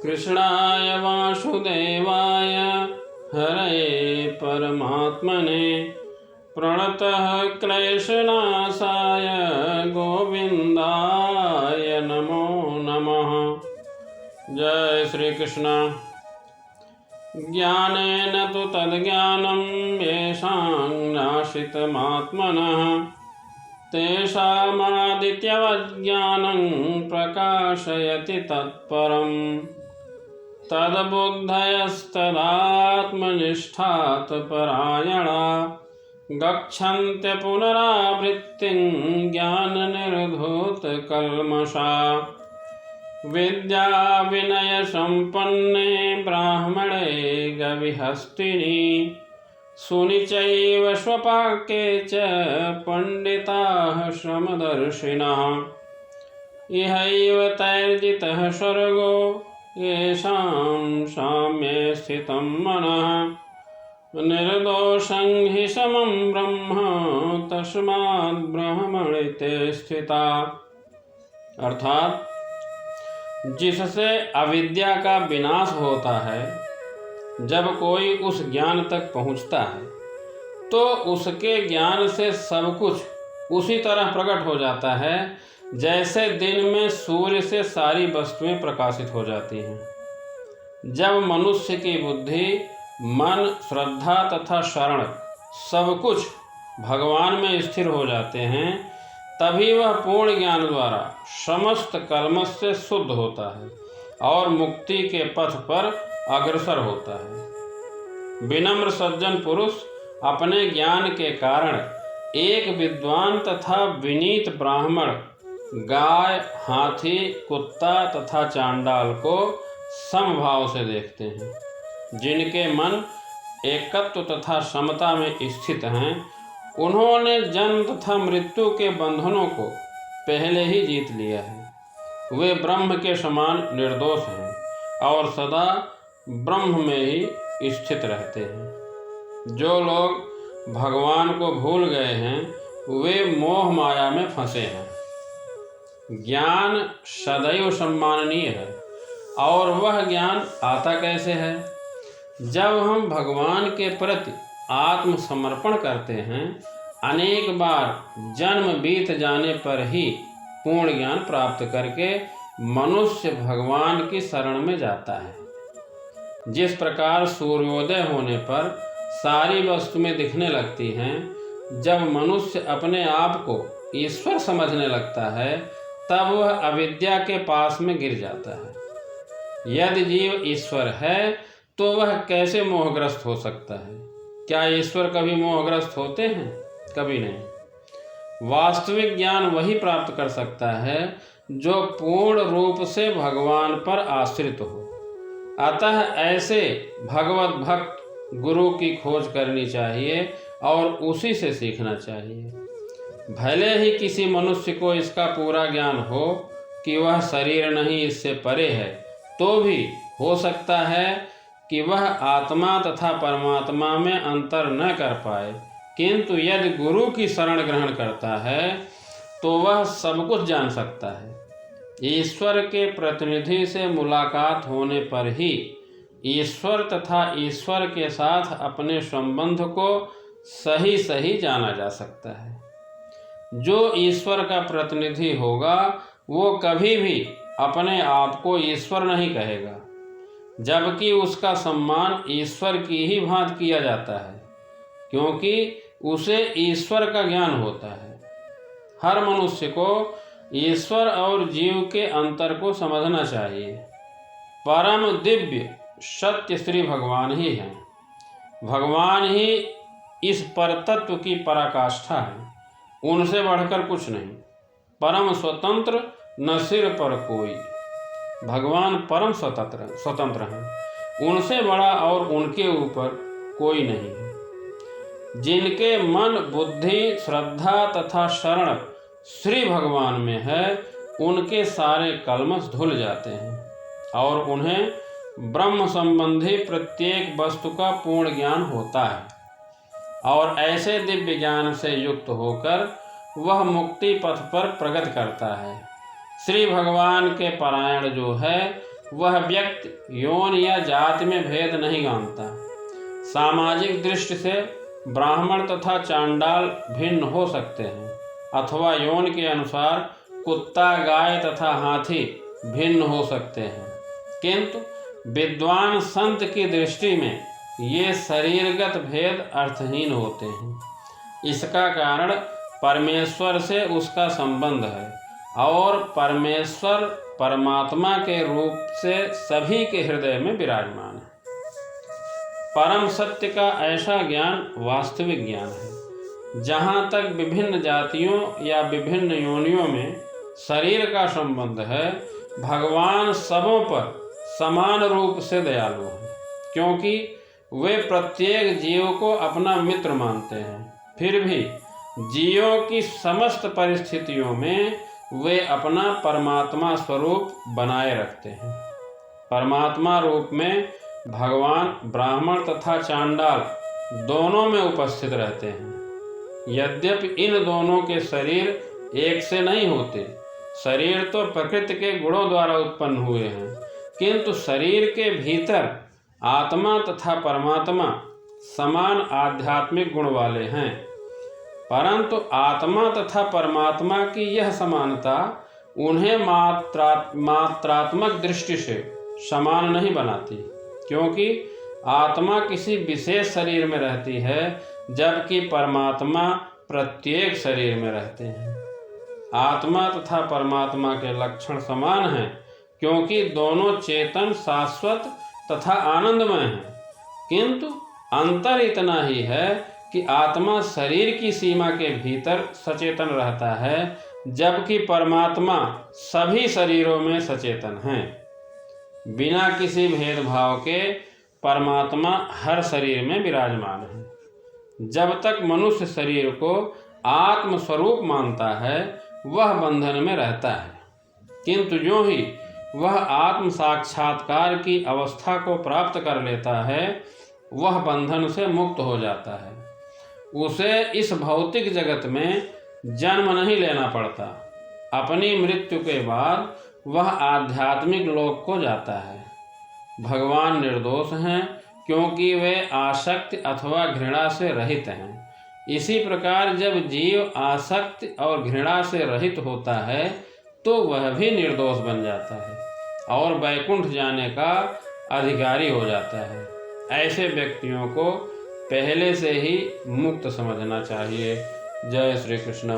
कृष्णाय वासुदेवाय हरये परमात्मने प्रणतः क्लेशनाशाय गोविन्दाय नमो नमः। जय श्री कृष्ण। ज्ञानेन तु तद्ज्ञानं येषां नाशितमात्मनः तेषामादित्यवज्ञानं प्रकाशयति तत्परम् तद्बुद्धयस्तदात्मनिष्ठात् परायणा गच्छन्त्य पुनरावृत्तिं ज्ञाननिर्धूतकल्मषा। विद्या विनय संपन्ने ब्राह्मणे गविहस्तिनि सुनिचैव स्वपाके च पंडिताः समदर्शिनः। इहैव तैर्जितः स्वर्गो येषां साम्ये स्थितं मनः निर्दोषं हि समं ब्रह्म तस्माद् ब्रह्मणि ते स्थिता। अर्थात जिससे अविद्या का विनाश होता है, जब कोई उस ज्ञान तक पहुँचता है तो उसके ज्ञान से सब कुछ उसी तरह प्रकट हो जाता है जैसे दिन में सूर्य से सारी वस्तुएं प्रकाशित हो जाती हैं। जब मनुष्य की बुद्धि, मन, श्रद्धा तथा शरण सब कुछ भगवान में स्थिर हो जाते हैं, तभी वह पूर्ण ज्ञान द्वारा समस्त कल्मश से शुद्ध होता है और मुक्ति के पथ पर अग्रसर होता है। विनम्र सज्जन पुरुष अपने ज्ञान के कारण एक विद्वान तथा विनीत ब्राह्मण, गाय, हाथी, कुत्ता तथा चांडाल को समभाव से देखते हैं। जिनके मन एकत्व तथा समता में स्थित हैं, उन्होंने जन्म तथा मृत्यु के बंधनों को पहले ही जीत लिया है। वे ब्रह्म के समान निर्दोष हैं और सदा ब्रह्म में ही स्थित रहते हैं। जो लोग भगवान को भूल गए हैं, वे मोह माया में फंसे हैं। ज्ञान सदैव सम्माननीय है, और वह ज्ञान आता कैसे है? जब हम भगवान के प्रति आत्मसमर्पण करते हैं, अनेक बार जन्म बीत जाने पर ही पूर्ण ज्ञान प्राप्त करके मनुष्य भगवान की शरण में जाता है। जिस प्रकार सूर्योदय होने पर सारी वस्तुएं दिखने लगती हैं, जब मनुष्य अपने आप को ईश्वर समझने लगता है, तब वह अविद्या के पास में गिर जाता है। यदि जीव ईश्वर है तो वह कैसे मोहग्रस्त हो सकता है? क्या ईश्वर कभी मोहग्रस्त होते हैं? कभी नहीं। वास्तविक ज्ञान वही प्राप्त कर सकता है जो पूर्ण रूप से भगवान पर आश्रित हो। अतः ऐसे भगवत भक्त गुरु की खोज करनी चाहिए और उसी से सीखना चाहिए। भले ही किसी मनुष्य को इसका पूरा ज्ञान हो कि वह शरीर नहीं, इससे परे है, तो भी हो सकता है कि वह आत्मा तथा परमात्मा में अंतर न कर पाए, किंतु यदि गुरु की शरण ग्रहण करता है तो वह सब कुछ जान सकता है। ईश्वर के प्रतिनिधि से मुलाकात होने पर ही ईश्वर तथा ईश्वर के साथ अपने संबंध को सही सही जाना जा सकता है। जो ईश्वर का प्रतिनिधि होगा वो कभी भी अपने आप को ईश्वर नहीं कहेगा, जबकि उसका सम्मान ईश्वर की ही भांति किया जाता है, क्योंकि उसे ईश्वर का ज्ञान होता है। हर मनुष्य को ईश्वर और जीव के अंतर को समझना चाहिए। परम दिव्य सत्य श्री भगवान ही हैं। भगवान ही इस परतत्व की पराकाष्ठा है, उनसे बढ़कर कुछ नहीं। परम स्वतंत्र न सिर पर कोई। भगवान परम स्वतंत्र हैं, उनसे बड़ा और उनके ऊपर कोई नहीं है। जिनके मन, बुद्धि, श्रद्धा तथा शरण श्री भगवान में है, उनके सारे कल्मश धुल जाते हैं और उन्हें ब्रह्म संबंधी प्रत्येक वस्तु का पूर्ण ज्ञान होता है। और ऐसे दिव्य ज्ञान से युक्त होकर वह मुक्ति पथ पर प्रगति करता है। श्री भगवान के परायण जो है वह व्यक्ति यौन या जाति में भेद नहीं जानता। सामाजिक दृष्टि से ब्राह्मण तथा चांडाल भिन्न हो सकते हैं, अथवा यौन के अनुसार कुत्ता, गाय तथा हाथी भिन्न हो सकते हैं, किंतु विद्वान संत की दृष्टि में ये शरीरगत भेद अर्थहीन होते हैं। इसका कारण परमेश्वर से उसका संबंध है और परमेश्वर परमात्मा के रूप से सभी के हृदय में विराजमान है। परम सत्य का ऐसा ज्ञान वास्तविक ज्ञान है। जहाँ तक विभिन्न जातियों या विभिन्न योनियों में शरीर का संबंध है, भगवान सबों पर समान रूप से दयालु हैं, क्योंकि वे प्रत्येक जीव को अपना मित्र मानते हैं। फिर भी जीवों की समस्त परिस्थितियों में वे अपना परमात्मा स्वरूप बनाए रखते हैं। परमात्मा रूप में भगवान ब्राह्मण तथा चांडाल दोनों में उपस्थित रहते हैं। यद्यपि इन दोनों के शरीर एक से नहीं होते, शरीर तो प्रकृति के गुणों द्वारा उत्पन्न हुए हैं, किंतु शरीर के भीतर आत्मा तथा परमात्मा समान आध्यात्मिक गुण वाले हैं। परंतु आत्मा तथा परमात्मा की यह समानता उन्हें मात्रात्मक दृष्टि से समान नहीं बनाती, क्योंकि आत्मा किसी विशेष शरीर में रहती है, जबकि परमात्मा प्रत्येक शरीर में रहते हैं। आत्मा तथा परमात्मा के लक्षण समान हैं, क्योंकि दोनों चेतन, शाश्वत तथा आनंदमय हैं, किंतु अंतर इतना ही है कि आत्मा शरीर की सीमा के भीतर सचेतन रहता है, जबकि परमात्मा सभी शरीरों में सचेतन है। बिना किसी भेदभाव के परमात्मा हर शरीर में विराजमान है। जब तक मनुष्य शरीर को आत्म स्वरूप मानता है, वह बंधन में रहता है, किंतु जो ही वह आत्म साक्षात्कार की अवस्था को प्राप्त कर लेता है, वह बंधन से मुक्त हो जाता है। उसे इस भौतिक जगत में जन्म नहीं लेना पड़ता। अपनी मृत्यु के बाद वह आध्यात्मिक लोक को जाता है। भगवान निर्दोष हैं, क्योंकि वे आसक्ति अथवा घृणा से रहित हैं। इसी प्रकार जब जीव आसक्ति और घृणा से रहित होता है, तो वह भी निर्दोष बन जाता है और वैकुंठ जाने का अधिकारी हो जाता है। ऐसे व्यक्तियों को पहले से ही मुक्त समझना चाहिए। जय श्री कृष्ण।